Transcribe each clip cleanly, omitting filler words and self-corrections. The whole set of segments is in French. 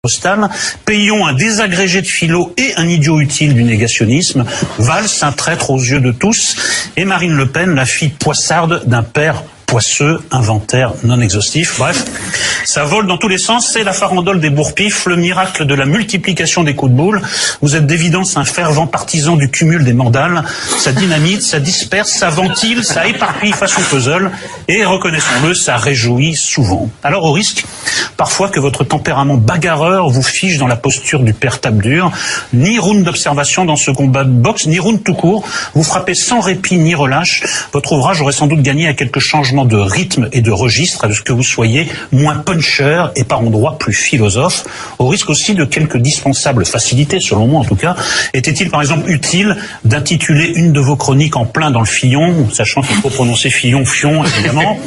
postale, payons un désagrégé de philo et un idiot utile du négationnisme, Valls, un traître aux yeux de tous, et Marine Le Pen, la fille poissarde d'un père poisseux, inventaire non exhaustif. Bref, ça vole dans tous les sens, c'est la farandole des bourre-pifs, le miracle de la multiplication des coups de boule. Vous êtes d'évidence un fervent partisan du cumul des mandales, ça dynamite, ça disperse, ça ventile, ça éparpille façon puzzle, et reconnaissons-le, ça réjouit souvent. Alors au risque, parfois que votre tempérament bagarreur vous fige dans la posture du père tape dur, ni round d'observation dans ce combat de boxe, ni round tout court, vous frappez sans répit ni relâche, votre ouvrage aurait sans doute gagné à quelques changements de rythme et de registre, à ce que vous soyez moins puncher et par endroits plus philosophe, au risque aussi de quelques dispensables facilités, selon moi en tout cas. Était-il par exemple utile d'intituler une de vos chroniques en plein dans le Fillon, sachant qu'il faut prononcer Fillon, Fion évidemment,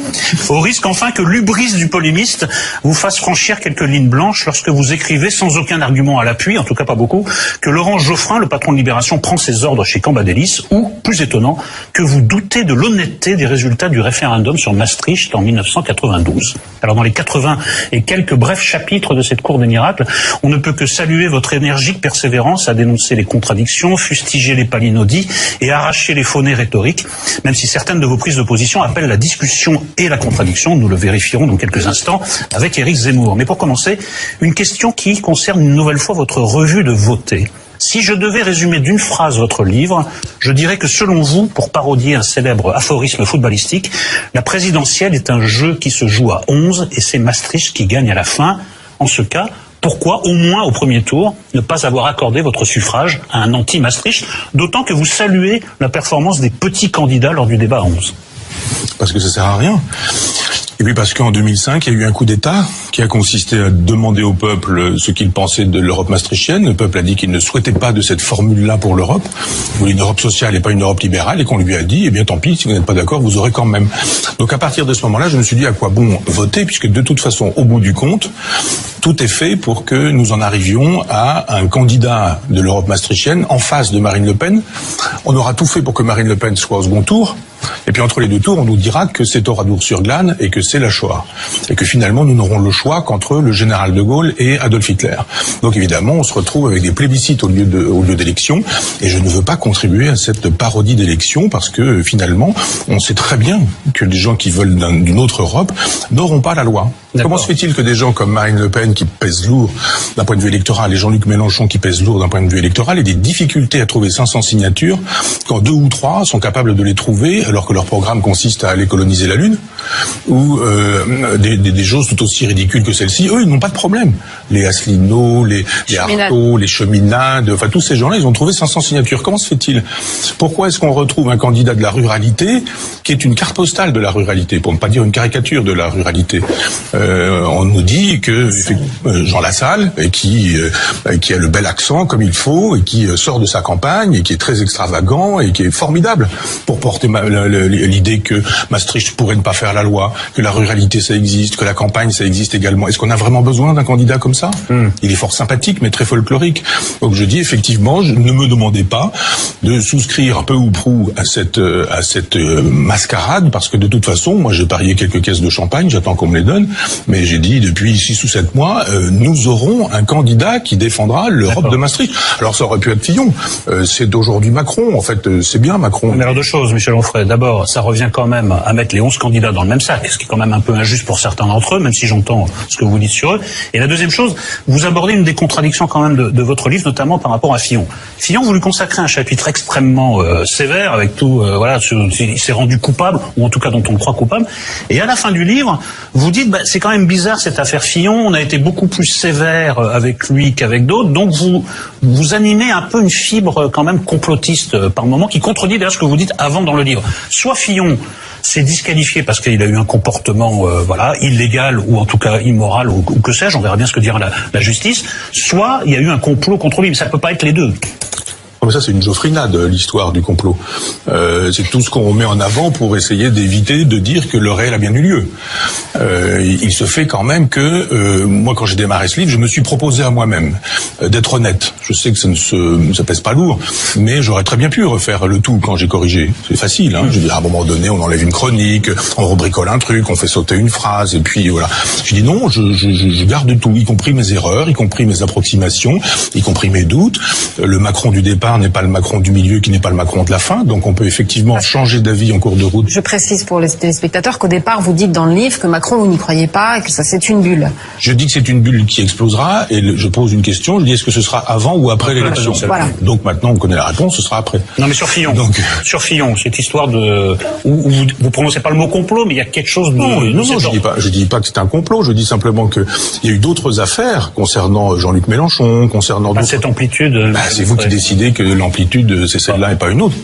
au risque enfin que l'hubris du polémiste vous fasse franchir quelques lignes blanches lorsque vous écrivez sans aucun argument à l'appui, en tout cas pas beaucoup, que Laurent Geoffrin, le patron de Libération, prend ses ordres chez Cambadélis, ou, plus étonnant, que vous doutez de l'honnêteté des résultats du référendum sur Maastricht en 1992. Alors dans les 80 et quelques brefs chapitres de cette cour des miracles, on ne peut que saluer votre énergique persévérance à dénoncer les contradictions, fustiger les palinodies et arracher les faux nez rhétoriques, même si certaines de vos prises de position appellent la discussion et la contradiction. Nous le vérifierons dans quelques instants avec Éric Zemmour. Mais pour commencer, une question qui concerne une nouvelle fois votre revue de Voté. Si je devais résumer d'une phrase votre livre, je dirais que selon vous, pour parodier un célèbre aphorisme footballistique, la présidentielle est un jeu qui se joue à 11 et c'est Maastricht qui gagne à la fin. En ce cas, pourquoi, au moins au premier tour, ne pas avoir accordé votre suffrage à un anti-Maastricht, d'autant que vous saluez la performance des petits candidats lors du débat à 11 ? Parce que ça sert à rien. Et puis parce qu'en 2005, il y a eu un coup d'État qui a consisté à demander au peuple ce qu'il pensait de l'Europe maastrichtienne. Le peuple a dit qu'il ne souhaitait pas de cette formule-là pour l'Europe. Il voulait une Europe sociale et pas une Europe libérale, et qu'on lui a dit, eh bien tant pis, si vous n'êtes pas d'accord, vous aurez quand même. Donc à partir de ce moment-là, je me suis dit à quoi bon voter, puisque de toute façon, au bout du compte, tout est fait pour que nous en arrivions à un candidat de l'Europe maastrichtienne en face de Marine Le Pen. On aura tout fait pour que Marine Le Pen soit au second tour. Et puis entre les deux tours, on nous dira que c'est Oradour-sur-Glane et que c'est la Shoah. Et que finalement, nous n'aurons le choix qu'entre le général de Gaulle et Adolf Hitler. Donc évidemment, on se retrouve avec des plébiscites au lieu d'élections. Et je ne veux pas contribuer à cette parodie d'élections parce que finalement, on sait très bien que les gens qui veulent d'une autre Europe n'auront pas la loi. D'accord. Comment se fait-il que des gens comme Marine Le Pen qui pèsent lourd d'un point de vue électoral et Jean-Luc Mélenchon qui pèsent lourd d'un point de vue électoral aient des difficultés à trouver 500 signatures quand 2 ou 3 sont capables de les trouver alors que leur programme consiste à aller coloniser la Lune ou des choses tout aussi ridicules que celles-ci. Eux, ils n'ont pas de problème. Les Asselineau, les Artaud, les Cheminades, enfin tous ces gens-là, ils ont trouvé 500 signatures. Comment se fait-il ? Pourquoi est-ce qu'on retrouve un candidat de la ruralité qui est une carte postale de la ruralité, pour ne pas dire une caricature de la ruralité ? On nous dit que Jean Lassalle, qui a le bel accent comme il faut, et qui sort de sa campagne, et qui est très extravagant, et qui est formidable pour porter l'idée que Maastricht pourrait ne pas faire la loi, que la ruralité ça existe, que la campagne ça existe également. Est-ce qu'on a vraiment besoin d'un candidat comme ça ? Il est fort sympathique, mais très folklorique. Donc je dis effectivement, ne me demandez pas de souscrire peu ou prou à cette mascarade, parce que de toute façon, moi j'ai parié quelques caisses de champagne, j'attends qu'on me les donne. Mais j'ai dit, depuis 6 ou 7 mois, nous aurons un candidat qui défendra l'Europe de Maastricht. Alors ça aurait pu être Fillon. C'est aujourd'hui Macron. En fait, c'est bien Macron. Mais alors deux choses, Michel Onfray. D'abord, ça revient quand même à mettre les 11 candidats dans le même sac, ce qui est quand même un peu injuste pour certains d'entre eux, même si j'entends ce que vous dites sur eux. Et la deuxième chose, vous abordez une des contradictions quand même de votre livre, notamment par rapport à Fillon. Fillon, vous lui consacrez un chapitre extrêmement sévère, avec tout, il s'est rendu coupable, ou en tout cas dont on le croit coupable. Et à la fin du livre, vous dites, c'est quand même bizarre cette affaire Fillon, on a été beaucoup plus sévère avec lui qu'avec d'autres, donc vous animez un peu une fibre quand même complotiste par moment, qui contredit d'ailleurs ce que vous dites avant dans le livre. Soit Fillon s'est disqualifié parce qu'il a eu un comportement illégal ou en tout cas immoral ou que sais-je, on verra bien ce que dira la justice, soit il y a eu un complot contre lui, mais ça ne peut pas être les deux. Mais ça, c'est une Geoffrinade, l'histoire du complot. C'est tout ce qu'on met en avant pour essayer d'éviter de dire que le réel a bien eu lieu. Il se fait quand même que, moi, quand j'ai démarré ce livre, je me suis proposé à moi-même d'être honnête. Je sais que ça pèse pas lourd, mais j'aurais très bien pu refaire le tout quand j'ai corrigé. C'est facile, hein. Je dis, à un moment donné, on enlève une chronique, on rebricole un truc, on fait sauter une phrase, et puis voilà. Je dis non, je garde tout, y compris mes erreurs, y compris mes approximations, y compris mes doutes. Le Macron du départ n'est pas le Macron du milieu, qui n'est pas le Macron de la fin, donc on peut effectivement changer d'avis en cours de route. Je précise pour les téléspectateurs qu'au départ, vous dites dans le livre que Macron, vous n'y croyez pas et que ça, c'est une bulle. Je dis que c'est une bulle qui explosera, et je pose une question, je dis est-ce que ce sera avant ou après l'élection? Voilà. Donc maintenant, on connaît la réponse, ce sera après. Non mais sur Fillon, sur Fillon, cette histoire de... où vous prononcez pas le mot complot, mais il y a quelque chose de... Non, je dis pas que c'est un complot, je dis simplement que il y a eu d'autres affaires concernant Jean-Luc Mélenchon, concernant d'autres... cette amplitude... c'est vous qui décidez que l'amplitude, c'est celle-là et pas une autre.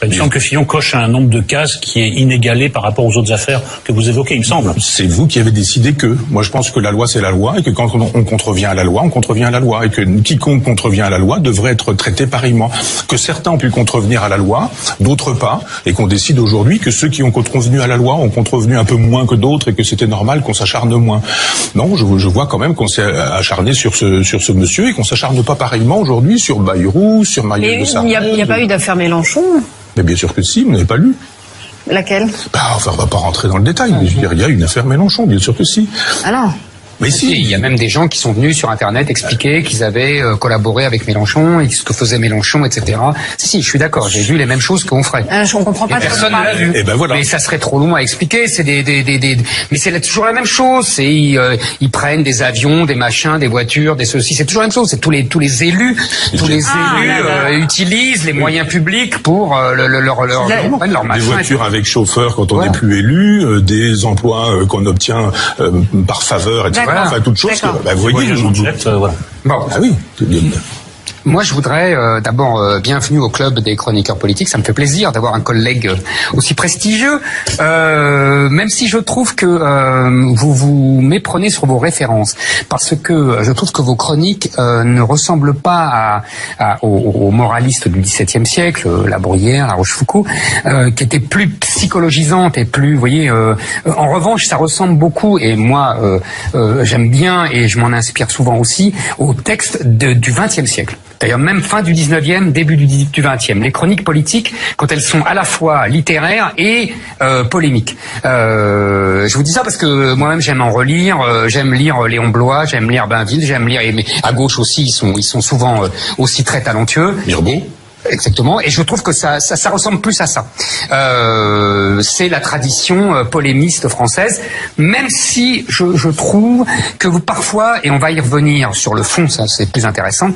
Il me semble que Fillon coche un nombre de cases qui est inégalé par rapport aux autres affaires que vous évoquez, il me semble. C'est vous qui avez décidé que... Moi, je pense que la loi, c'est la loi, et que quand on contrevient à la loi, on contrevient à la loi, et que quiconque contrevient à la loi devrait être traité pareillement. Que certains ont pu contrevenir à la loi, d'autres pas, et qu'on décide aujourd'hui que ceux qui ont contrevenu à la loi ont contrevenu un peu moins que d'autres, et que c'était normal qu'on s'acharne moins. Non, je vois quand même qu'on s'est acharné sur ce monsieur, et qu'on s'acharne pas pareillement aujourd'hui sur Bayrou, sur Marielle de Sarnez. Il n'y a pas eu d'affaire Mélenchon? Mais bien sûr que si, vous n'avez pas lu. Laquelle? Enfin, on va pas rentrer dans le détail, mais je veux dire, il y a une affaire Mélenchon, bien sûr que si. Ah non. Mais si. Il y a même des gens qui sont venus sur Internet expliquer qu'ils avaient collaboré avec Mélenchon et ce que faisait Mélenchon, etc. Si, je suis d'accord. J'ai vu les mêmes choses qu'on ferait. On comprend pas. Personne ne l'a vu. Et ben voilà. Mais ça serait trop long à expliquer. C'est mais c'est toujours la même chose. C'est ils prennent des avions, des machins, des voitures, des ceci. C'est toujours la même chose. C'est tous les élus, utilisent les moyens publics pour leur machin. Des voitures avec chauffeur quand on n'est plus élu, des emplois qu'on obtient par faveur, etc. Enfin, toute chose. Vous voyez, Bon. Ah oui. Moi, je voudrais d'abord bienvenue au club des chroniqueurs politiques. Ça me fait plaisir d'avoir un collègue aussi prestigieux, même si je trouve que vous vous méprenez sur vos références, parce que je trouve que vos chroniques ne ressemblent pas aux moralistes du XVIIe siècle, La Bruyère, La Rochefoucauld, qui étaient plus psychologisantes et plus, vous voyez. En revanche, ça ressemble beaucoup, et moi, j'aime bien et je m'en inspire souvent aussi aux textes du XXe siècle. D'ailleurs, même fin du 19e, début du 20e. Les chroniques politiques, quand elles sont à la fois littéraires et polémiques. Je vous dis ça parce que moi-même, j'aime en relire. J'aime lire Léon Bloy, j'aime lire Bainville, j'aime lire... Mais à gauche aussi, ils sont souvent aussi très talentueux. Mirbeau. Exactement, et je trouve que ça ressemble plus à ça. C'est la tradition polémiste française, même si je trouve que vous parfois, et on va y revenir sur le fond, ça c'est plus intéressant,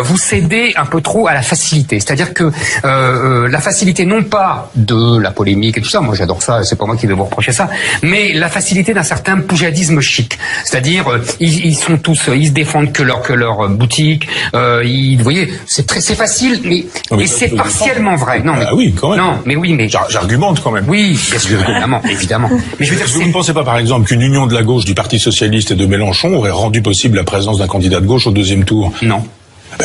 vous cédez un peu trop à la facilité. C'est-à-dire que la facilité non pas de la polémique et tout ça, moi j'adore ça, c'est pas moi qui vais vous reprocher ça, mais la facilité d'un certain poujadisme chic. C'est-à-dire ils sont tous, ils se défendent que leur boutique, vous voyez, c'est facile, mais et c'est partiellement vrai. Non, mais oui, quand même. Non, mais oui, mais j'argumente quand même. Oui, bien sûr, évidemment. Mais je veux dire, vous ne pensez pas, par exemple, qu'une union de la gauche, du Parti socialiste et de Mélenchon aurait rendu possible la présence d'un candidat de gauche au deuxième tour? Non.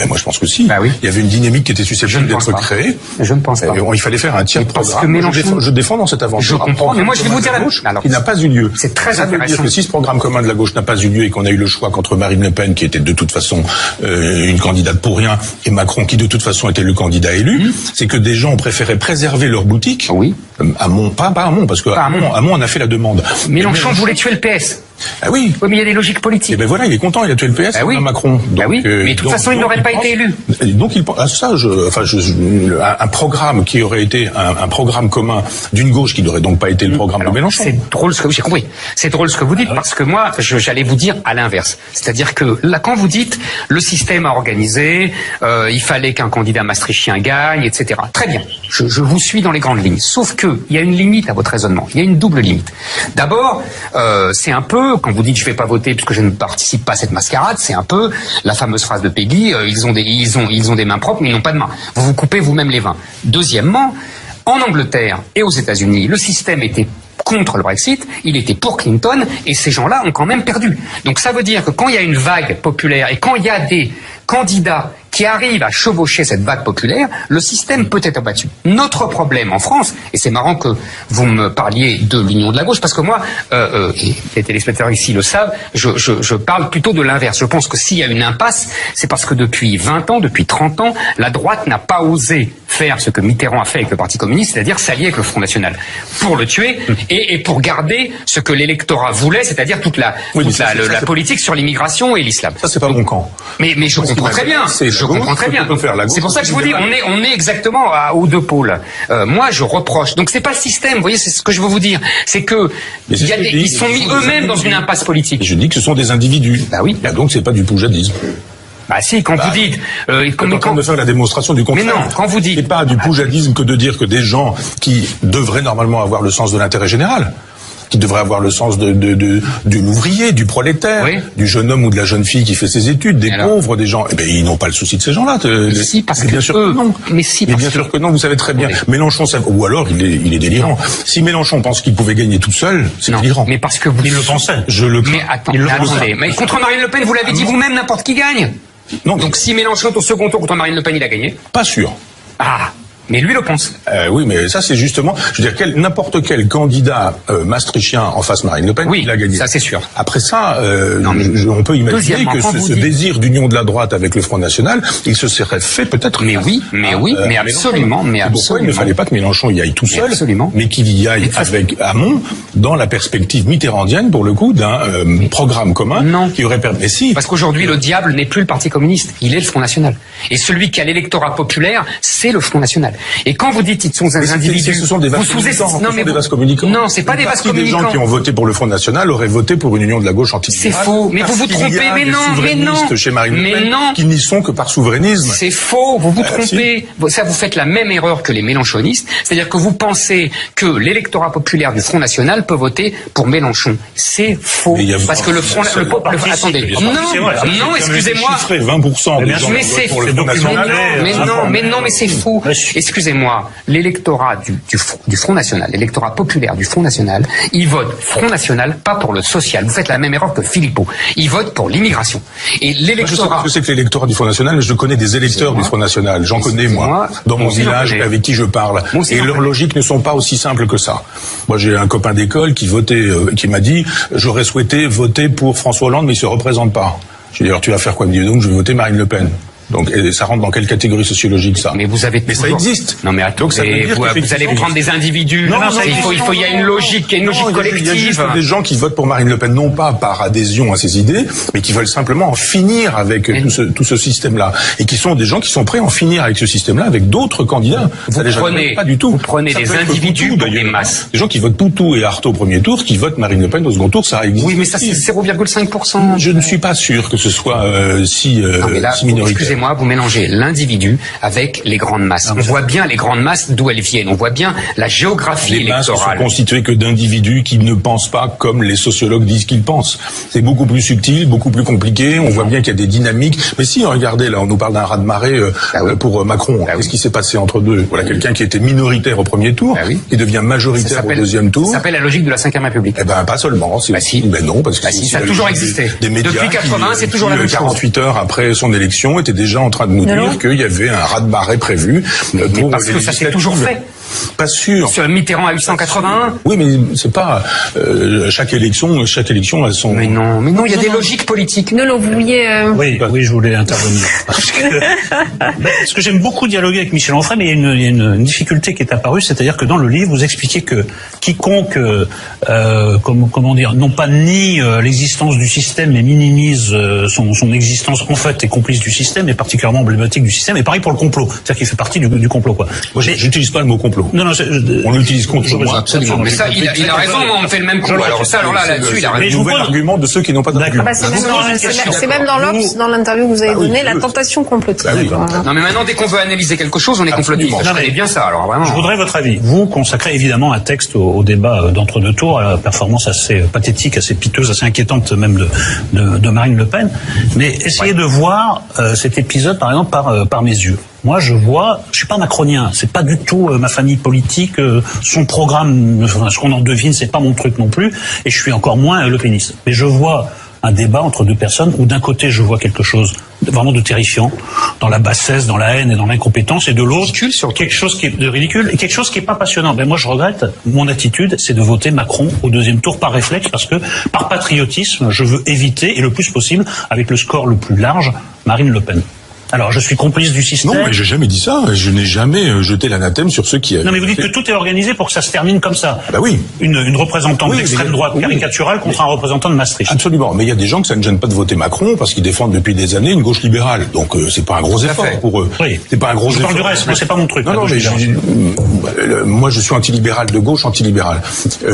Moi, je pense que si. Oui. Il y avait une dynamique qui était susceptible d'être créée. Je ne pense pas. Il fallait faire un tiers programme. Parce que Mélenchon... je défends dans cette aventure. Je comprends, mais moi, je vais vous dire la gauche. Qui n'a pas eu lieu. C'est très intéressant. Ça veut dire que si ce programme commun de la gauche n'a pas eu lieu et qu'on a eu le choix contre Marine Le Pen, qui était de toute façon une candidate pour rien, et Macron, qui de toute façon était le candidat élu, c'est que des gens ont préféré préserver leur boutique. Oui. À Mont, pas à Mont, parce que à Mont, on a fait la demande. Mélenchon voulait tuer le PS. Ah oui. Oui, mais il y a des logiques politiques. Et ben voilà, il est content, il a tué le PS, oui. Macron. Donc, oui. Mais de toute façon, il n'aurait pas été élu. Donc il un programme qui aurait été un programme commun d'une gauche qui n'aurait donc pas été le programme de Mélenchon. C'est drôle ce que j'ai compris. C'est drôle ce que vous dites parce que moi, j'allais vous dire à l'inverse. C'est-à-dire que là, quand vous dites le système a organisé, il fallait qu'un candidat maastrichtien gagne, etc. Très bien. Je vous suis dans les grandes lignes. Sauf que il y a une limite à votre raisonnement. Il y a une double limite. D'abord, c'est un peu quand vous dites je vais pas voter puisque je ne participe pas à cette mascarade, c'est un peu la fameuse phrase de Peggy, ils ont des mains propres mais ils n'ont pas de mains. Vous vous coupez vous-même les mains. Deuxièmement, en Angleterre et aux États-Unis, le système était contre le Brexit, il était pour Clinton et ces gens-là ont quand même perdu. Donc ça veut dire que quand il y a une vague populaire et quand il y a des candidats qui arrive à chevaucher cette vague populaire, le système peut être abattu. Notre problème en France, et c'est marrant que vous me parliez de l'union de la gauche, parce que moi, et les téléspectateurs ici le savent, je parle plutôt de l'inverse. Je pense que s'il y a une impasse, c'est parce que depuis 20 ans, depuis 30 ans, la droite n'a pas osé faire ce que Mitterrand a fait avec le Parti communiste, c'est-à-dire s'allier avec le Front National pour le tuer et pour garder ce que l'électorat voulait, c'est-à-dire toute la politique sur l'immigration et l'islam. Ça, c'est pas mon camp. Mais je comprends très bien. Je comprends très bien. C'est pour ça que je vous dis, on est exactement aux deux pôles. Moi, je reproche. Donc c'est pas le système. Vous voyez, c'est ce que je veux vous dire. C'est que ils sont mis eux-mêmes dans une impasse politique. Je dis que ce sont des individus. Bah oui. Là, donc c'est pas du poujadisme. Bah si, quand vous dites... quand de faire la démonstration du contraire. Mais non, quand vous dites... C'est pas du poujadisme que de dire que des gens qui devraient normalement avoir le sens de l'intérêt général, qui devraient avoir le sens de l'ouvrier, du prolétaire, du jeune homme ou de la jeune fille qui fait ses études, des pauvres, des gens... Eh ben, ils n'ont pas le souci de ces gens-là. Si, parce que bien sûr que non. Mais si, parce bien sûr que non, vous savez très bien. Oui. Mélenchon, ou alors il est délirant. Si Mélenchon pense qu'il pouvait gagner tout seul, c'est délirant. Mais parce que vous... Il le pensait. Je le Mais attendez, mais contre Marine Le Pen, vous l'avez dit vous-même, n'importe qui gagne. Non, donc si Mélenchon est au second tour contre Marine Le Pen, il a gagné. Pas sûr. Ah, mais lui le pense. Oui, mais ça c'est justement, je veux dire, n'importe quel candidat maastrichtien en face Marine Le Pen, il a gagné. Ça c'est sûr. Après ça, on peut imaginer que ce désir d'union de la droite avec le Front National, il se serait fait peut-être. Mais absolument. Pourquoi il ne fallait pas que Mélenchon y aille tout seul, mais qu'il y aille avec Hamon dans la perspective mitterrandienne, pour le coup, d'un programme commun qui aurait permis. Si. Parce qu'aujourd'hui, le diable n'est plus le Parti communiste, il est le Front National. Et celui qui a l'électorat populaire, c'est le Front National. Et quand vous dites qu'ils sont des individus, ce sont des vases communicants. Non, c'est pas des vases communicants. Des gens qui ont voté pour le Front National auraient voté pour une union de la gauche anti-libérale. C'est faux. Mais vous vous trompez. Mais non. Chez Marine Le Pen, qui n'y sont que par souverainisme. C'est faux. Vous vous trompez. Ça, vous faites la même erreur que les mélenchonistes. C'est-à-dire que vous pensez que l'électorat populaire du Front National peut voter pour Mélenchon. C'est faux. Parce que le Front, attendez. Non, excusez-moi. 20% des gens mais c'est pour le Front National. Mais c'est faux. Excusez-moi, l'électorat du Front National, l'électorat populaire du Front National, il vote Front National, pas pour le social. Vous faites la même erreur que Philippot. Il vote pour l'immigration. Et l'électorat... Je sais pas ce que c'est que l'électorat du Front National, mais je connais des électeurs du Front National. J'en connais, moi, dans mon village avec qui je parle. Et leurs logiques ne sont pas aussi simples que ça. Moi, j'ai un copain d'école qui votait, qui m'a dit, j'aurais souhaité voter pour François Hollande, mais il se représente pas. Je lui ai dit, alors tu vas faire quoi? Il me dit, donc je vais voter Marine LePen. Donc, et ça rentre dans quelle catégorie sociologique, ça? Mais vous avez ça existe. Non, mais attends, vous allez prendre des individus. Il y a une logique, collective. Il y a juste des gens qui votent pour Marine Le Pen, non pas par adhésion à ses idées, mais qui veulent simplement en finir avec tout ce système-là. Et qui sont des gens qui sont prêts à en finir avec ce système-là, avec d'autres candidats. Vous prenez des individus dans des masses. Des gens qui votent Poutou et Artaud au premier tour, qui votent Marine Le Pen au second tour, ça existe. Oui, mais ça, c'est 0,5%. Je ne suis pas sûr que ce soit si minoritaire. Moi, vous mélangez l'individu avec les grandes masses. On voit bien les grandes masses d'où elles viennent. On voit bien la géographie électorale. Les masses sont constituées que d'individus qui ne pensent pas comme les sociologues disent qu'ils pensent. C'est beaucoup plus subtil, beaucoup plus compliqué. On voit bien qu'il y a des dynamiques. Mais si, regardez, là, on nous parle d'un raz-de-marée pour Macron. Qu'est-ce qui s'est passé entre deux? Voilà, quelqu'un qui était minoritaire au premier tour, qui devient majoritaire au deuxième tour. Ça s'appelle la logique de la Ve République. Eh ben, pas seulement. Ben non, parce que ça a toujours existé. Des médias depuis 80, c'est toujours la même chose. 48 heures après son élection, étaient déjà en train de nous dire qu'il y avait un raz-de-marée prévu pour parce que ça s'est toujours fait. Pas sûr. Sur Mitterrand a eu 181. Oui, mais c'est pas chaque élection a son. Mais non, il y a des logiques politiques. Non, vous vouliez. Oui, je voulais intervenir parce que j'aime beaucoup dialoguer avec Michel Onfray, mais il y a une difficulté qui est apparue, c'est-à-dire que dans le livre, vous expliquez que quiconque, comment dire, non pas nie l'existence du système, mais minimise son existence en fait, est complice du système, est particulièrement emblématique du système, et pareil pour le complot, c'est-à-dire qu'il fait partie du complot, quoi. Moi, j'utilise pas le mot complot. Non, on l'utilise contre moi. Absolument. Mais ça, il a raison, on fait le même coup. Alors là-dessus, il a raison. Mais nouvel argument de ceux qui n'ont pas d'argument. C'est même dans l'Obs, dans l'interview que vous avez donnée, la tentation complotiste. Non, mais maintenant, dès qu'on veut analyser quelque chose, on est complotiste. Je connais bien ça, alors vraiment. Je voudrais votre avis. Vous consacrez évidemment un texte au débat d'entre-deux tours, à la performance assez pathétique, assez piteuse, assez inquiétante même de Marine Le Pen. Mais essayez de voir cet épisode, par exemple, par mes yeux. Moi, je suis pas macronien, c'est pas du tout ma famille politique, son programme, ce qu'on en devine, c'est pas mon truc non plus, et je suis encore moins le péniste. Mais je vois un débat entre deux personnes où d'un côté je vois quelque chose vraiment de terrifiant, dans la bassesse, dans la haine et dans l'incompétence, et de l'autre, quelque chose qui est de ridicule, et quelque chose qui est pas passionnant. Ben moi je regrette, mon attitude, c'est de voter Macron au deuxième tour par réflexe, parce que par patriotisme, je veux éviter, et le plus possible, avec le score le plus large, Marine Le Pen. Alors, je suis complice du système. Non, mais j'ai jamais dit ça. Je n'ai jamais jeté l'anathème sur ceux qui... Non, mais vous dites que tout est organisé pour que ça se termine comme ça. Bah oui. Une représentante d'extrême droite caricaturale contre un représentant de Maastricht. Absolument. Mais il y a des gens que ça ne gêne pas de voter Macron parce qu'ils défendent depuis des années une gauche libérale. Donc, c'est pas un gros effort pour eux. Oui. C'est pas un gros effort. Je parle du reste, moi, c'est pas mon truc. Non, mais moi, je suis antilibéral de gauche, antilibéral.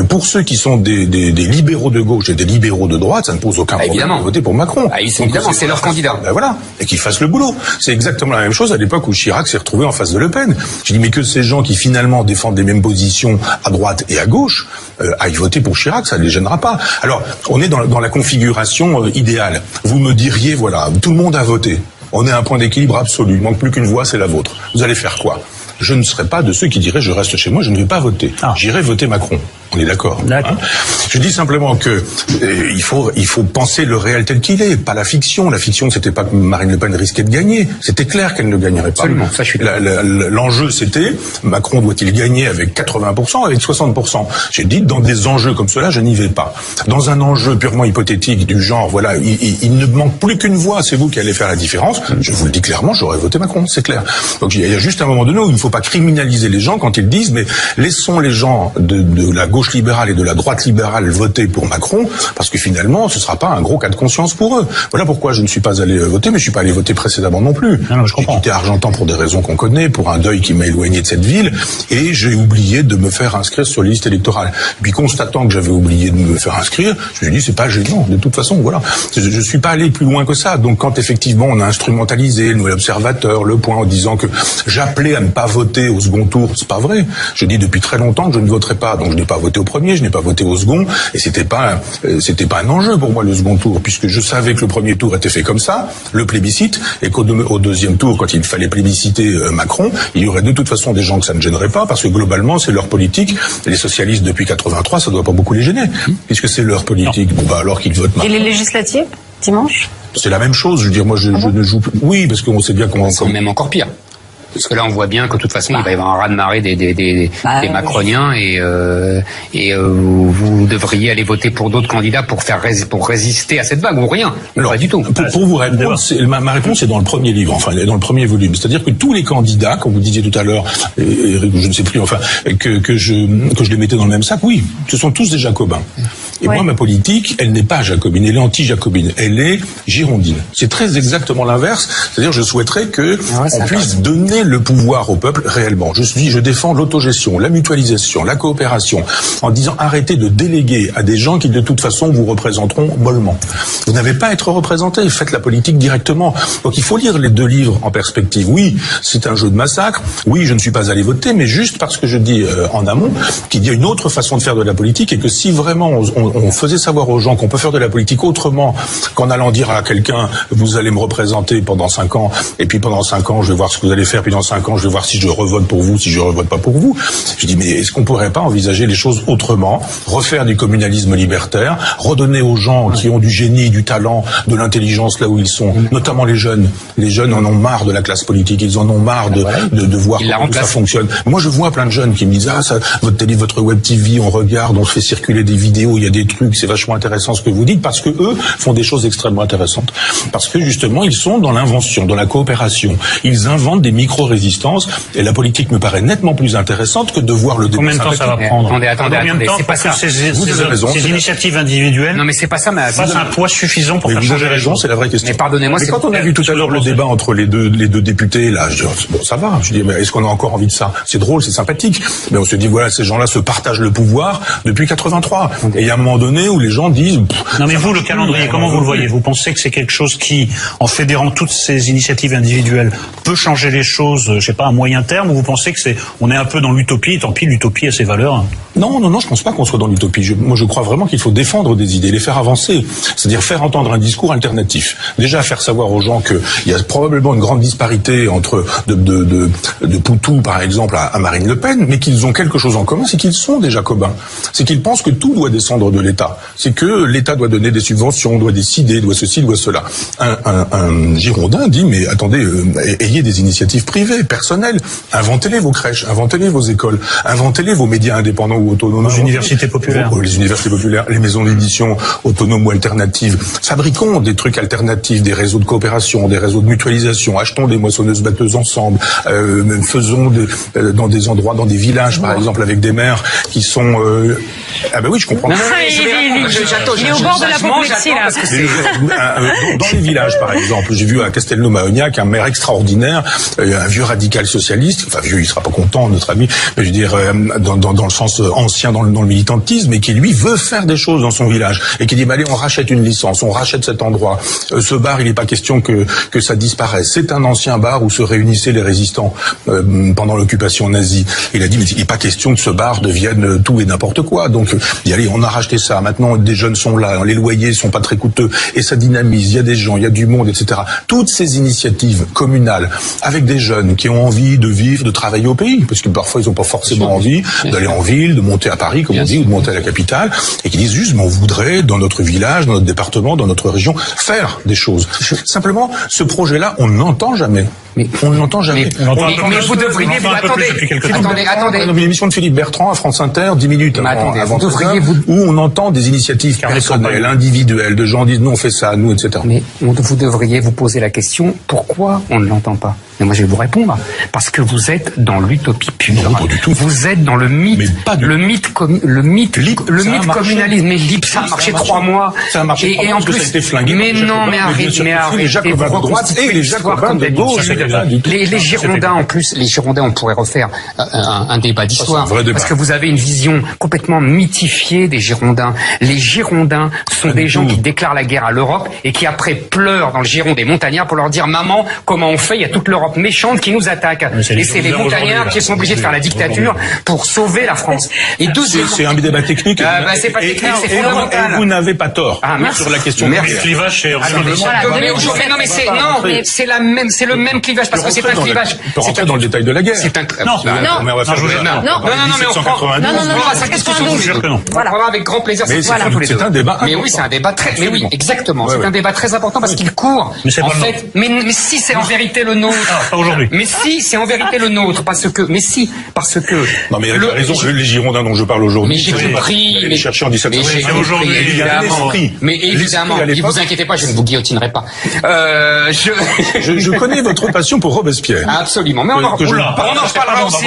Pour ceux qui sont des libéraux de gauche et des libéraux de droite, ça ne pose aucun problème de voter pour Macron. Évidemment, c'est leur candidat. Ben voilà. Et qu'ils fassent le boulot. C'est exactement la même chose à l'époque où Chirac s'est retrouvé en face de Le Pen. Je dis mais que ces gens qui finalement défendent les mêmes positions à droite et à gauche aillent voter pour Chirac, ça ne les gênera pas. Alors on est dans la configuration idéale. Vous me diriez voilà, tout le monde a voté. On est à un point d'équilibre absolu. Il manque plus qu'une voix, c'est la vôtre. Vous allez faire quoi? Je ne serai pas de ceux qui diraient je reste chez moi, je ne vais pas voter. J'irai voter Macron. On est d'accord. D'accord. Je dis simplement que il faut penser le réel tel qu'il est, pas la fiction. La fiction, c'était pas que Marine Le Pen risquait de gagner. C'était clair qu'elle ne gagnerait pas. Absolument. Ça, je suis l'enjeu, c'était Macron doit-il gagner avec 80%, avec 60%. J'ai dit dans des enjeux comme cela, je n'y vais pas. Dans un enjeu purement hypothétique du genre, voilà, il ne manque plus qu'une voix, c'est vous qui allez faire la différence. Je vous le dis clairement, j'aurais voté Macron, c'est clair. Donc il y a juste un moment donné où il ne faut pas criminaliser les gens quand ils disent mais laissons les gens de la gauche libérale et de la droite libérale voter pour Macron, parce que finalement, ce sera pas un gros cas de conscience pour eux. Voilà pourquoi je ne suis pas allé voter, mais je suis pas allé voter précédemment non plus. Non, je comprends. J'ai quitté Argentan pour des raisons qu'on connaît, pour un deuil qui m'a éloigné de cette ville, et j'ai oublié de me faire inscrire sur les listes électorales. Puis constatant que j'avais oublié de me faire inscrire, je me suis dit, c'est pas gênant, de toute façon, voilà. Je suis pas allé plus loin que ça. Donc quand effectivement on a instrumentalisé le Nouvel Observateur, Le Point, en disant que j'appelais à ne pas voter au second tour, c'est pas vrai. Je dis depuis très longtemps que je ne voterai pas, donc je n'ai pas voté au premier, je n'ai pas voté au second, et c'était pas un enjeu pour moi le second tour, puisque je savais que le premier tour était fait comme ça, le plébiscite, et qu'au deuxième tour, quand il fallait plébisciter Macron, il y aurait de toute façon des gens que ça ne gênerait pas, parce que globalement c'est leur politique. Les socialistes depuis 83, ça doit pas beaucoup les gêner, puisque c'est leur politique. Bon, bah alors qu'ils votent Macron. Et les législatives dimanche? C'est la même chose. Je veux dire, moi je ne joue plus. Oui, parce qu'on sait bien comment. C'est même encore pire. Parce que là, on voit bien que de toute façon, il va y avoir un raz-de-marée des macroniens et vous devriez aller voter pour d'autres candidats pour résister à cette vague ou rien. Alors, pas du tout. Pour vous répondre, ma réponse est dans le premier livre, enfin, dans le premier volume. C'est-à-dire que tous les candidats, comme vous disiez tout à l'heure, je ne sais plus, enfin, que je les mettais dans le même sac, oui, ce sont tous des jacobins. Et moi, ma politique, elle n'est pas jacobine, elle est anti-jacobine, elle est girondine. C'est très exactement l'inverse. C'est-à-dire, je souhaiterais que on puisse donner le pouvoir au peuple réellement. Je défends l'autogestion, la mutualisation, la coopération, en disant arrêtez de déléguer à des gens qui de toute façon vous représenteront mollement. Vous n'avez pas à être représenté, faites la politique directement. Donc il faut lire les deux livres en perspective. Oui, c'est un jeu de massacre. Oui, je ne suis pas allé voter, mais juste parce que je dis en amont qu'il y a une autre façon de faire de la politique et que si vraiment on faisait savoir aux gens qu'on peut faire de la politique autrement qu'en allant dire à quelqu'un vous allez me représenter pendant 5 ans et puis pendant 5 ans je vais voir ce que vous allez faire, puis dans 5 ans je vais voir si je revote pour vous, si je revote pas pour vous. Je dis mais est-ce qu'on pourrait pas envisager les choses autrement, refaire du communalisme libertaire, redonner aux gens qui ont du génie, du talent, de l'intelligence là où ils sont, notamment les jeunes. Les jeunes en ont marre de la classe politique, ils en ont marre de voir comment tout ça fonctionne. Moi je vois plein de jeunes qui me disent votre télé, votre web TV, on regarde, on fait circuler des vidéos, il y a des trucs, c'est vachement intéressant ce que vous dites, parce que eux font des choses extrêmement intéressantes. Parce que justement ils sont dans l'invention, dans la coopération. Ils inventent des micro-résistances, et la politique me paraît nettement plus intéressante que de voir le débat. Combien de temps ça va prendre? Attendez, c'est pas ça. Ces initiatives individuelles. Non, mais c'est pas ça, mais c'est un poids suffisant pour faire changer. Vous avez raison, c'est la vraie question. Mais pardonnez-moi, mais quand on a vu tout à l'heure le débat entre les deux députés, là, je dis, bon, ça va. Je dis, mais est-ce qu'on a encore envie de ça? C'est drôle, c'est sympathique. Mais on se dit, voilà, ces gens-là se partagent le pouvoir depuis 83. Et il y a un moment donné où les gens disent. Non, mais vous, le calendrier, comment vous le voyez? Vous pensez que c'est quelque chose qui, en fédérant toutes ces initiatives individuelles, peut changer les choses, je sais pas, à moyen terme, ou vous pensez que on est un peu dans l'utopie, et tant pis, l'utopie a ses valeurs? Non, je pense pas qu'on soit dans l'utopie. Moi, je crois vraiment qu'il faut défendre des idées, les faire avancer. C'est-à-dire faire entendre un discours alternatif. Déjà, faire savoir aux gens qu'il y a probablement une grande disparité entre de Poutou, par exemple, à Marine Le Pen, mais qu'ils ont quelque chose en commun, c'est qu'ils sont des jacobins. C'est qu'ils pensent que tout doit descendre de l'État. C'est que l'État doit donner des subventions, doit décider, doit ceci, doit cela. Un Girondin dit, mais attendez, ayez des initiatives privées, personnelles. Inventez-les vos crèches, inventez-les vos écoles, inventez-les vos médias indépendants ou autonomes. Les universités populaires. Les universités populaires, les maisons d'édition autonomes ou alternatives. Fabriquons des trucs alternatifs, des réseaux de coopération, des réseaux de mutualisation. Achetons des moissonneuses-batteuses ensemble. Faisons dans des endroits, dans des villages, par exemple, avec des maires qui sont... Ah ben oui, je comprends. Il est au bord de l'apoplexie, là. Dans les villages, par exemple, j'ai vu à Castelnau-Mahognac un maire extraordinaire, un vieux radical socialiste, enfin vieux, il sera pas content, notre ami, mais je veux dire, dans le sens ancien, dans le militantisme, et qui lui veut faire des choses dans son village, et qui dit, bah, allez, on rachète une licence, on rachète cet endroit. Ce bar, il n'est pas question que ça disparaisse. C'est un ancien bar où se réunissaient les résistants pendant l'occupation nazie. Il a dit, mais il n'est pas question que ce bar devienne tout et n'importe quoi. Donc, il dit, allez, on a racheté ça. Maintenant, des jeunes sont là, les loyers sont pas très coûteux, et ça dynamise. Il y a des gens, il y a du monde, etc. Toutes ces initiatives communales avec des jeunes qui ont envie de vivre, de travailler au pays, parce que parfois ils n'ont pas forcément envie d'aller en ville, de monter à Paris, comme on dit, ou de monter à la capitale, et qui disent juste, mais on voudrait, dans notre village, dans notre département, dans notre région, faire des choses. Simplement, ce projet-là, on ne l'entend jamais. Mais on ne l'entend jamais. Mais vous devriez... Attendez. Une émission de Philippe Bertrand à France Inter, 10 minutes avant où on entend des initiatives personnelles, individuelles, de gens qui disent, nous on fait ça, nous, etc. Mais vous devriez vous poser la question, pourquoi on ne l'entend pas? Mais moi je vais vous répondre, parce que vous êtes dans l'utopie pure. Non, pas du tout. Vous êtes dans le mythe, le mythe communalisme. Mais LIP, ça a marché 3 mois. Ça a marché 3 mois, en plus, ça a été flingué. Mais non, mais arrêtez. Les Jacobins de droite et les Jacobins de gauche. Les Girondins, en plus, on pourrait refaire un débat d'histoire. Parce que vous avez une vision complètement mythifiée des Girondins. Les Girondins sont des gens qui déclarent la guerre à l'Europe et qui après pleurent dans le giron des montagnards pour leur dire, maman, comment on fait? Il y a toute l'Europe méchante qui nous attaque. Et c'est les montagnards qui sont obligés de faire la dictature pour sauver la France. Et c'est un débat technique. C'est pas technique, c'est fondamental. Et vous n'avez pas tort sur la question. Le clivage, c'est le même clivage parce que c'est un clivage. On peut rentrer dans le détail de la guerre. Non, mais on va faire on prendra avec grand plaisir. C'est un débat. Mais oui, c'est un débat très. Mais oui, exactement. C'est un débat très important parce qu'il court. En fait, mais si c'est en vérité le nôtre. Pas aujourd'hui. Mais si c'est en vérité le nôtre, parce que. Non, mais il a raison. Les Girondins dont je parle aujourd'hui. Mais j'ai compris. Les chercheurs en 1700. Mais évidemment, ne vous inquiétez pas, je ne vous guillotinerai pas. Je connais votre passion pour Robespierre. Absolument. Mais on en reparlera aussi.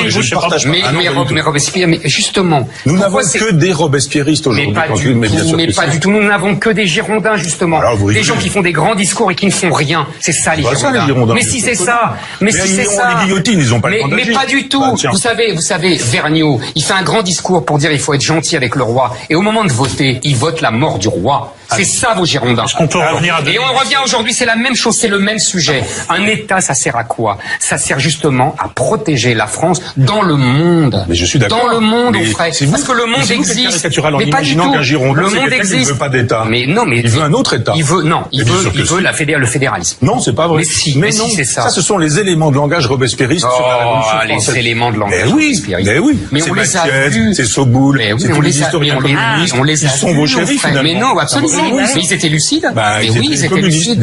Mais Robespierre, mais justement. Nous n'avons que des Robespierristes aujourd'hui. Mais pas du tout. Nous n'avons que des Girondins, justement. Des gens qui font des grands discours et qui ne font rien. C'est ça, les Girondins. Mais si c'est ça. Mais si c'est ça. Les guillotines, ils ont pas le temps d'agir. Mais pas du tout. Vous savez, Vergniaud, il fait un grand discours pour dire il faut être gentil avec le roi. Et au moment de voter, il vote la mort du roi. C'est ça vos Girondins. Est-ce qu'on peut revenir à... Et on revient aujourd'hui, c'est la même chose, c'est le même sujet. Un État, ça sert à quoi? Ça sert justement à protéger la France dans le monde. Mais je suis d'accord. Dans le monde, on ferait. Parce que le monde existe. Mais pas du tout. Le monde existe. Il veut pas d'État. Mais non, mais il veut un autre État. Il veut le fédéralisme. Non, c'est pas vrai. Mais si, c'est ça. Ça, ce sont les éléments de langage robespierriste sur la Révolution française. Les éléments de langage. Mais oui. Mais on les a vus. C'est Soboul. C'est tous les historiens communistes. Ils sont vos shérifs, finalement. Mais non, absolument. Mais ils étaient lucides. Mais oui, ils étaient lucides.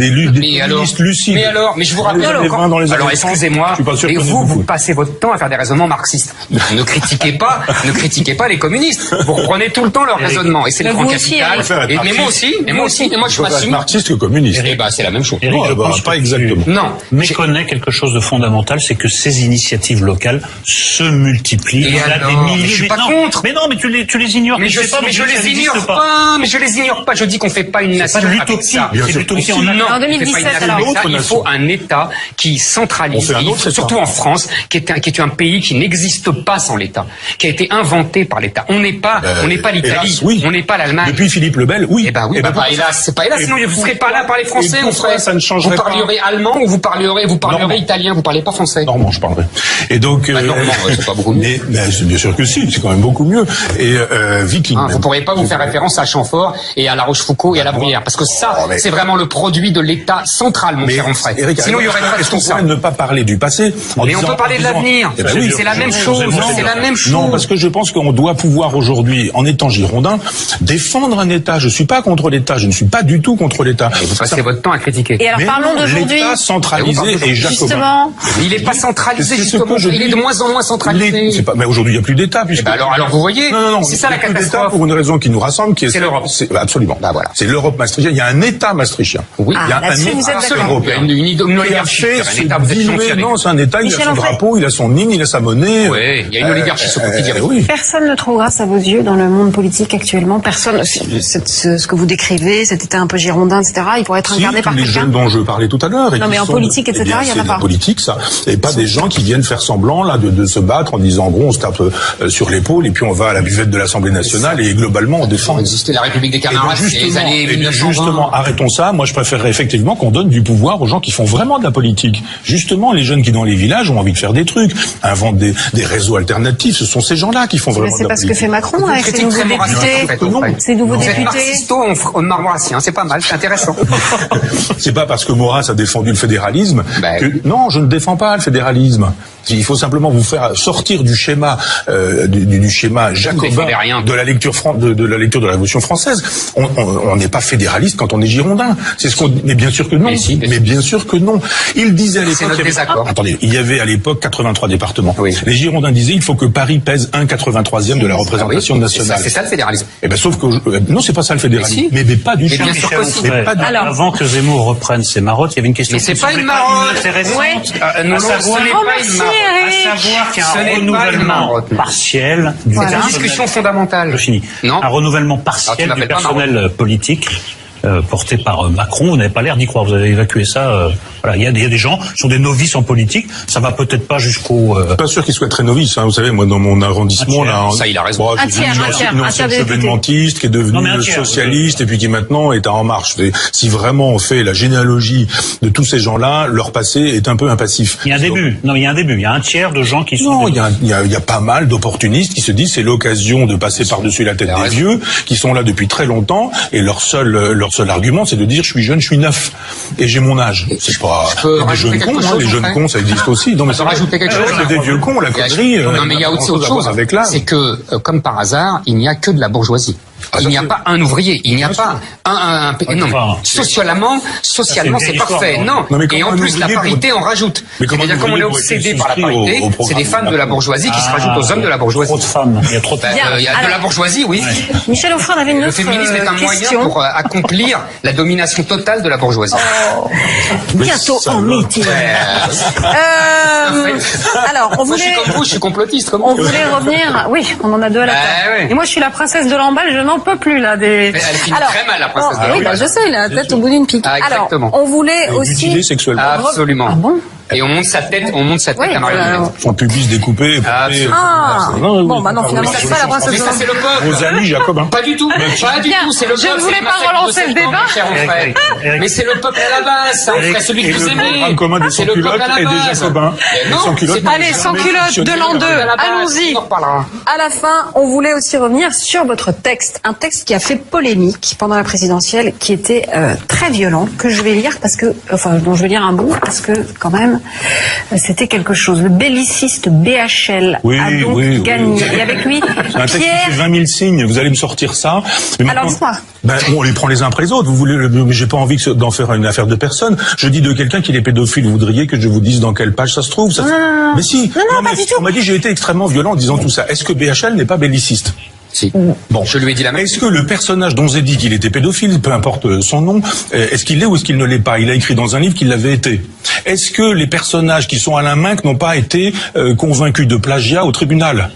Mais alors, mais je vous rappelle encore. Alors, excusez-moi. Et vous passez votre temps à faire des raisonnements marxistes. Ne critiquez pas les communistes. Vous reprenez tout le temps leur raisonnement. Et c'est le grand capital. Mais moi aussi. Et moi, je m'assume. Marxiste que communiste. Eh ben, c'est la même chose. Pas exactement. Non. Méconnaît quelque chose de fondamental, c'est que ces initiatives locales se multiplient. Il y a des milliers. Je suis pas contre. Mais non, mais tu les ignores. Mais je les ignore pas. Mais je les ignore pas. Je dis qu'on fait pas une nation avec ça. C'est l'utopie en 2017. Il faut un État qui centralise, surtout en France, qui est un pays qui n'existe pas sans l'État, qui a été inventé par l'État. On n'est pas l'Italie, on n'est pas l'Allemagne. Depuis Philippe le Bel, oui. Eh ben oui, hélas, c'est pas hélas, sinon vous serez pas là par les Français, ça ne changerait pas. Vous parlerez allemand ou vous parlerez italien, vous parlez pas français. Normand, je parlerai. Et donc normand, c'est pas beaucoup mieux. Mais bien sûr que si, c'est quand même beaucoup mieux. Et Viking. Vous pourrez pas vous faire référence à Chamfort et à La Rochefoucauld. Foucault et à la Bruyère. Parce que ça, c'est vraiment le produit de l'État central, mon cher Onfray. Sinon, il y aurait pas est-ce tout qu'on ça. pourrait ne pas parler du passé Mais on peut parler de l'avenir. Eh ben oui. C'est la même chose. C'est la même chose. Non, parce que je pense qu'on doit pouvoir aujourd'hui, en étant girondin, défendre un État. Je suis pas contre l'État. Je ne suis pas du tout contre l'État. Et vous passez votre temps à critiquer. Et alors Mais parlons non, d'aujourd'hui. L'État centralisé et jacobin. Justement. Il n'est pas centralisé, C'est ce justement. que je Il est dis. de moins en moins centralisé. C'est pas, mais aujourd'hui, il n'y a plus d'État, puisque. ben alors vous voyez, non, c'est ça la il y a plus d'État catastrophe. pour une raison qui nous rassemble, qui est. C'est l'Europe. Absolument. Bah voilà. C'est l'Europe maastrichtienne. Il y a un État maastrichtien. Oui. Il y a là-dessus, vous êtes État d'accord. européen. Il y a une oligarchie. Qui a Un fait État, vous êtes diluer- financier avec. Non, c'est un État, il a Michel son Onfray. drapeau, il a son hymne, il a sa monnaie. Oui, il y a une oligarchie sur qui dirige. Oui. Personne ne trouve grâce à vos yeux dans le monde politique actuellement. Personne, ce que vous décrivez, cet état un peu girondin, etc., il pourrait être Si, incarné tous par les quelqu'un. jeunes dont je parlais tout à l'heure. Non, mais en politique, etc., il y en a pas. C'est politique, ça. Et pas des gens qui viennent faire semblant, là, de se battre en disant, bon, on se tape sur l'épaule et puis on va à la buvette de l'Assemblée nationale et globalement, on défend. Existait la République des Camarades, c'est les années 1920. Justement, arrêtons ça. Moi, je préférerais effectivement qu'on donne du pouvoir aux gens qui font vraiment de la politique. Justement, les jeunes qui, dans les villages, ont envie de faire des trucs, inventent des réseaux alternatifs. Ce sont ces gens-là qui font Mais vraiment de c'est la pas ce que politique. fait Macron Vous avec ses critiquez nouveaux très moraliste, députés. en fait, Onfray. Ces nouveaux Vous êtes députés. marxisto, c'est pas mal, c'est intéressant. C'est pas parce que Maurras a défendu le fédéralisme Ben. que... Non, je ne défends pas le fédéralisme. Il faut simplement vous faire sortir du schéma du schéma jacobin défendez rien. de la lecture de la lecture de la Révolution française. On n'est pas fédéraliste quand on est girondin. C'est ce qu'on dit. Mais bien sûr que non. Mais bien sûr que non. Il disait à l'époque. C'est notre désaccord. Attendez, il y avait à l'époque 83 départements. Oui. Les Girondins disaient il faut que Paris pèse 1/83e de la représentation nationale. C'est ça le fédéralisme. Eh ben sauf que non, c'est pas ça le fédéralisme. Mais si. Mais pas du tout. bien sûr que si. Mais pas du tout. Alors. Avant que Zemmour reprenne ses marottes, il y avait une question Mais c'est qui pas semblait une marotte. inintéressante. Ouais. À savoir, ce n'est pas une marotte. à savoir qu'il y a Ce un n'est pas une renouvellement marotte. partiel du Voilà. C'est une personnel. discussion fondamentale. Je finis. Non. Un renouvellement Alors, partiel tu du m'appelles pas personnel politique porté par Macron. Vous n'avez pas l'air d'y croire. Vous avez évacué ça. Voilà, il y a des gens qui sont des novices en politique. Ça va peut-être pas jusqu'au. Pas sûr qu'il soit très novice. Hein. Vous savez, moi, dans mon arrondissement, Un tiers. là, Ça, il a raison. bon, Un c'est tiers, une un tiers, une un ancienne tiers des députés. chevènementiste qui est Non, mais devenue un tiers, socialiste et puis qui maintenant est en marche. Et si vraiment on fait la généalogie de tous ces gens-là, leur passé est un peu impassif. Il y a un début. Non, il y a un début. Il y a un tiers de gens qui sont. Non, il y a pas mal d'opportunistes qui se disent c'est l'occasion de passer par-dessus la tête des vieux qui sont là depuis très longtemps et leur seul argument c'est de dire je suis jeune, je suis neuf et j'ai mon âge. C'est pas peux des rajouter jeunes cons, quelque hein, chose, les jeunes Onfray cons ça existe aussi. Non mais peux rajouter quelque chose, c'est des vieux cons la connerie. Non, mais il y a aussi autre chose. Avec l'âge. C'est que, comme par hasard, il n'y a que de la bourgeoisie. Ah, Il ça, n'y a c'est- pas un ouvrier, il n'y a pas un non, mais Enfin, socialement, c'est une c'est vieille parfait. histoire, Non. Non, mais Et comment en un plus, la ouvrier parité, pour- on rajoute. Mais comment C'est-à-dire, un comme on est ouvrier pour obsédé être par la souscrit parité, au c'est des programme femmes de la bourgeoisie qui se rajoutent aux hommes de la bourgeoisie. Trop de femmes. Il y a trop de femmes. Il y a de la bourgeoisie, oui. Michel Onfray, on avait une Le autre féminisme est un moyen question. pour accomplir la domination totale de la bourgeoisie. Bientôt ça en va. meeting. Alors, on Moi, je voulait... suis comme vous, je suis complotiste, comme On vous. voulait revenir. Oui, on en a deux à la Ah, table. ouais. Et moi, je suis la princesse de l'emballe. Je n'en peux plus là. Des. Elle finit très mal, la princesse de oui, l'emballe. bah, je sais, il a la tête au bout d'une pique. Ah, exactement. Alors, on voulait mutilé aussi. sexuellement. Absolument. Ah bon? Et on monte sa tête Oui, à marionnette. Son pubis découpé. Ah. Bon, bah non, finalement, c'est ça la princesse Mais de ça, c'est l'emballe. le peuple. Vos amis Jacobin. Pas du tout, pas du Bien, tout, c'est le je peuple. ne voulais c'est le pas massacre de relancer le septembre, débat. mon cher Onfray. Eric. Mais c'est le peuple à la base, ça, Onfray, celui que Et vous le aimez. programme commun des C'est le sans-culottes peuple à la et des base. Jacobins. Mais Les non, sans-culottes c'est pas- Allez, sans culottes de l'an 2. À la base, Allons-y. on en reparlera. À la fin, on voulait aussi revenir sur votre texte, un texte qui a fait polémique pendant la présidentielle, qui était très violent, que je vais lire parce que, dont je vais lire un bout parce que quand même, c'était quelque chose. Le belliciste BHL a donc gagné. Et avec lui, C'est un texte qui Pierre. fait 20 000 signes. Vous allez me sortir ça. Mais Alors, maintenant- dites-moi. On les prend les uns après les autres. Vous voulez, mais j'ai pas envie d'en faire une affaire de personne. Je dis de quelqu'un qui est pédophile. Vous voudriez que je vous dise dans quelle page ça se trouve? Ça Non. Mais si. Non, mais pas du tout. On m'a dit que j'ai été extrêmement violent en disant tout ça. Est-ce que BHL n'est pas belliciste? Si. Bon, Je lui ai dit la même Est-ce que le personnage dont j'ai dit qu'il était pédophile, peu importe son nom, est-ce qu'il l'est ou est-ce qu'il ne l'est pas? Il a écrit dans un livre qu'il l'avait été. Est-ce que les personnages qui sont Alain Minc n'ont pas été convaincus de plagiat au tribunal?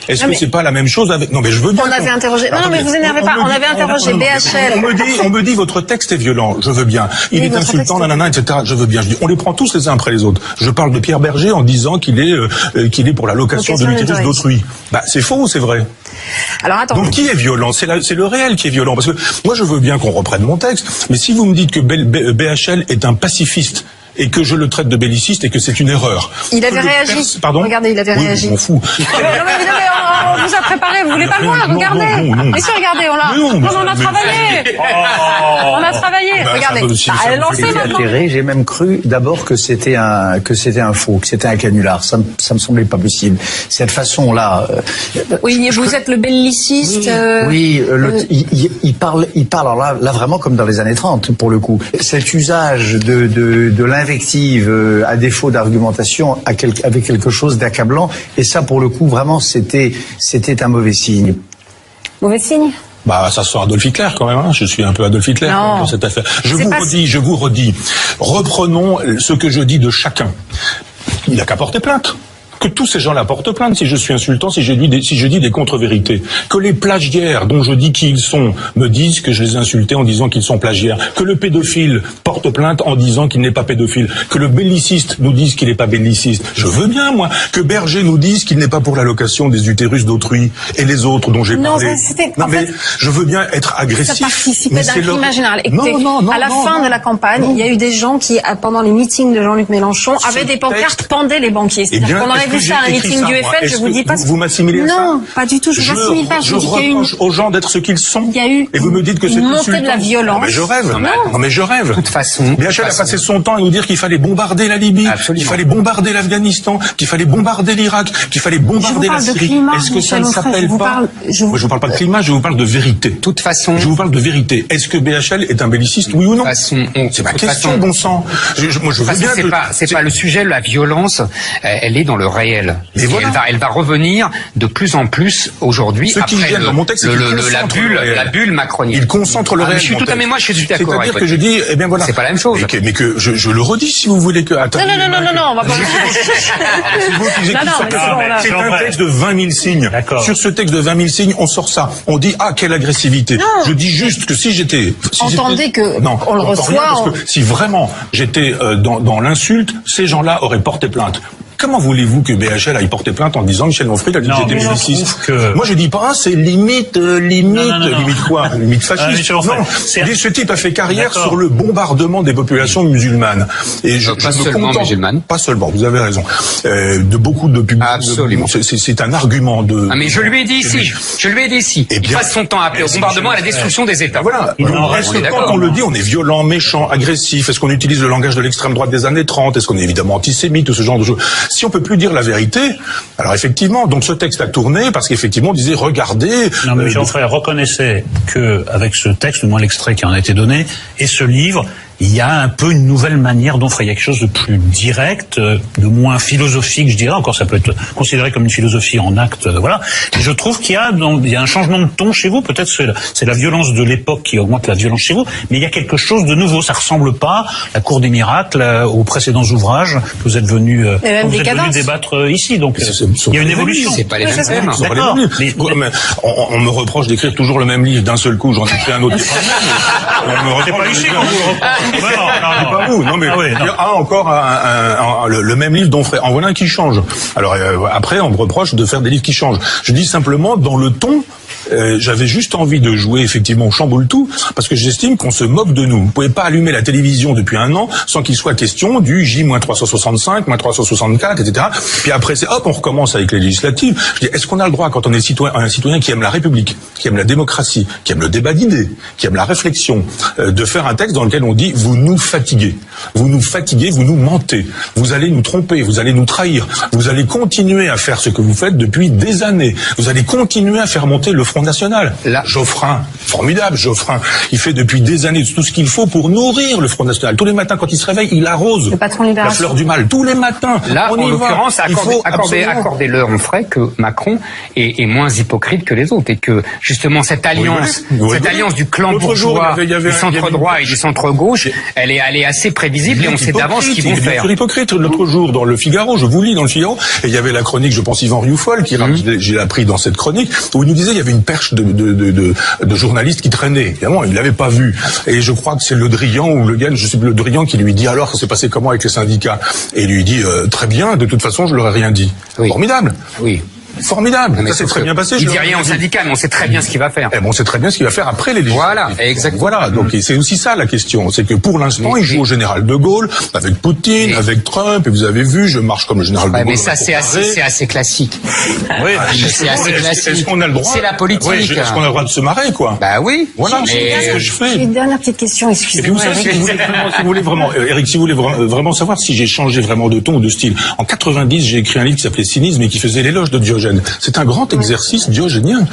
Est-ce Non, que mais- c'est pas la même chose avec... Non, mais je veux bien. On avait interrogé. Non, Attendez, mais vous énervez pas. On avait interrogé BHL. On me dit votre texte est violent. Je veux bien. Il Oui, est votre insultant, texte est- nanana, etc. Je veux bien. Je dis, on les prend tous les uns après les autres. Je parle de Pierre Berger en disant qu'il est pour la location de Location l'utérus d'autrui. d'autrui. Bah, c'est faux ou c'est vrai? Alors, attends. Donc qui est violent? C'est le réel qui est violent. Parce que moi je veux bien qu'on reprenne mon texte, mais si vous me dites que BHL est un pacifiste, et que je le traite de belliciste et que c'est une erreur. Il avait réagi. Pardon ? Regardez, il avait réagi. Je m'en fous. On vous a préparé, vous voulez pas le voir, regardez. Non. Mais si, regardez, on a travaillé. On a travaillé, regardez. Elle est lancée maintenant. J'ai même cru d'abord que c'était un faux, que c'était un canular. Ça me semblait pas possible. Cette façon-là. Oui, vous êtes le belliciste. Oui, il parle alors là vraiment comme dans les années 30 pour le coup. Cet usage de l'invective à défaut d'argumentation avec quelque chose d'accablant, et ça pour le coup vraiment c'était un mauvais signe. Mauvais signe. Bah, ça sent Adolf Hitler quand même, hein. Je suis un peu Adolf Hitler dans cette affaire. Je vous redis, reprenons ce que je dis de chacun. Il n'a qu'à porter plainte. Que tous ces gens-là portent plainte si je suis insultant, si je dis des contre-vérités. Que les plagiaires dont je dis qui ils sont me disent que je les ai insultés en disant qu'ils sont plagiaires. Que le pédophile porte plainte en disant qu'il n'est pas pédophile. Que le belliciste nous dise qu'il n'est pas belliciste. Je veux bien, moi. Que Berger nous dise qu'il n'est pas pour l'allocation des utérus d'autrui et les autres dont j'ai parlé. Mais je veux bien être agressif. Ça participait d'un climat général. Écoutez, à la fin de la campagne, il y a eu des gens qui, pendant les meetings de Jean-Luc Mélenchon, avaient des pancartes, pendaient les banquiers. C'est-à-dire qu'on aurait vu ça à un meeting du FN, je vous dis pas. Vous m'assimilez à ça? Non, pas du tout, je vous assimile pas. Je dis qu'il y a eu aux gens d'être ce qu'ils sont. Il y a eu et vous me dites que c'est une montée de la violence. Non, mais je rêve. Non, mais je rêve. De toute façon. BHL a passé son temps à nous dire qu'il fallait bombarder la Libye, qu'il fallait bombarder l'Afghanistan, qu'il fallait bombarder l'Irak, qu'il fallait bombarder la Syrie. Est-ce que ça ne s'appelle pas? Moi, je vous parle pas de climat, je vous parle de vérité. De toute façon. Je vous parle de vérité. Est-ce que BHL est un belliciste, oui ou non? C'est ma question, bon sang. Moi, je veux bien. C'est pas le sujet, la violence, elle est dans le réel. Et voilà. Elle va revenir de plus en plus aujourd'hui. Ce qui gêne dans mon texte, c'est la bulle macroniste. Il concentre le réel. Moi, je suis d'accord. C'est-à-dire que je dis, eh bien voilà. C'est pas la même chose. Mais que je le redis si vous voulez que. Attendez, non, on va pas. C'est un texte de 20 000 signes. Sur ce texte de 20 000 signes, on sort ça. On dit, ah, quelle agressivité. Je dis juste que si j'étais. Entendez que on le reçoit. Parce que si vraiment j'étais dans l'insulte, ces gens-là auraient porté plainte. Comment voulez-vous que BHL aille porter plainte en disant Michel Onfray a dit que j'étais belliciste? Moi je dis pas, c'est limite quoi? Limite fasciste. Non, ce type a fait carrière sur le bombardement des populations musulmanes. Et pas seulement musulmanes. Pas seulement, vous avez raison. De beaucoup de publics. Absolument. C'est un argument de. Ah mais je lui ai dit ici. Il passe son temps à appeler au bombardement et à la destruction des États. Voilà. Est-ce que quand on le dit, on est violent, méchant, agressif? Est-ce qu'on utilise le langage de l'extrême droite des années 30? Est-ce qu'on est évidemment antisémite ou ce genre de choses? Si on peut plus dire la vérité, alors effectivement, donc ce texte a tourné parce qu'effectivement on disait regardez. Non mais Michel Onfray reconnaissait que avec ce texte, au moins l'extrait qui en a été donné, et ce livre, il y a un peu une nouvelle manière d'Onfray. Il y a quelque chose de plus direct, de moins philosophique, je dirais. Encore, ça peut être considéré comme une philosophie en acte, voilà. Et je trouve qu'il y a un changement de ton chez vous. Peut-être c'est la violence de l'époque qui augmente la violence chez vous, mais il y a quelque chose de nouveau. Ça ressemble pas, la Cour des miracles, aux précédents ouvrages que vous êtes venus débattre ici. Donc, il y a une évolution. C'est pas les mêmes thèmes. D'accord. On me reproche d'écrire toujours le même livre d'un seul coup. J'en ai écrit un autre. On me reproche pas ici quand vous le reprochez. Pas vous. Non mais encore le même livre d'Onfray. En voilà un qui change. Alors après on me reproche de faire des livres qui changent. Je dis simplement dans le ton. J'avais juste envie de jouer effectivement chamboule tout parce que j'estime qu'on se moque de nous. Vous pouvez pas allumer la télévision depuis un an sans qu'il soit question du J-365, -364, etc. Puis après c'est hop on recommence avec les législatives. Je dis est-ce qu'on a le droit quand on est un citoyen qui aime la République, qui aime la démocratie, qui aime le débat d'idées, qui aime la réflexion, de faire un texte dans lequel on dit vous nous fatiguez, vous nous mentez, vous allez nous tromper, vous allez nous trahir, vous allez continuer à faire ce que vous faites depuis des années, vous allez continuer à faire monter le Front National. Là, Geoffrin, formidable Geoffrin, il fait depuis des années tout ce qu'il faut pour nourrir le Front National. Tous les matins quand il se réveille, il arrose la fleur du mal. Tous les matins. Là, en l'occurrence, accordez-leur Onfray que Macron est moins hypocrite que les autres et que justement cette alliance du clan bourgeois, du centre droit et du centre gauche, elle est assez prévisible et on sait d'avance ce qu'ils vont faire. Il est hypocrite. L'autre jour dans le Figaro, je vous lis dans le Figaro, et il y avait la chronique, je pense Yvan Rioufol, qui j'ai appris dans cette chronique, où il nous disait il y avait une perche de journalistes qui traînaient. Évidemment, il l'avait pas vu. Et je crois que c'est Le Drian ou Le Guen, je sais plus, Le Drian qui lui dit alors ça s'est passé comment avec les syndicats. Et il lui dit très bien, de toute façon je leur ai rien dit. Oui. Formidable. Oui. Formidable. Mais Ça s'est très bien passé. Il dit rien au syndicat, mais on sait très bien ce qu'il va faire. Eh bon, on sait très bien ce qu'il va faire après les législatives. Voilà, exactement. Voilà, donc et c'est aussi ça la question. C'est que pour l'instant, il joue au général de Gaulle, avec Poutine, avec Trump, et vous avez vu, je marche comme le général de Gaulle. Mais ça, c'est assez classique. Oui, c'est assez classique. Est-ce qu'on a le droit? C'est la politique. Oui, est-ce qu'on a le droit de se marrer, quoi? Bah oui. Voilà, c'est ce que je fais. Une dernière petite question, Et puis excusez-moi. vous savez, si vous voulez vraiment, Eric, si vous voulez vraiment savoir si j'ai changé vraiment de ton ou de style, en 90, j'ai écrit un livre qui s'appelait Cynisme et qui faisait l'éloge de Diogène. C'est un grand exercice diogénien.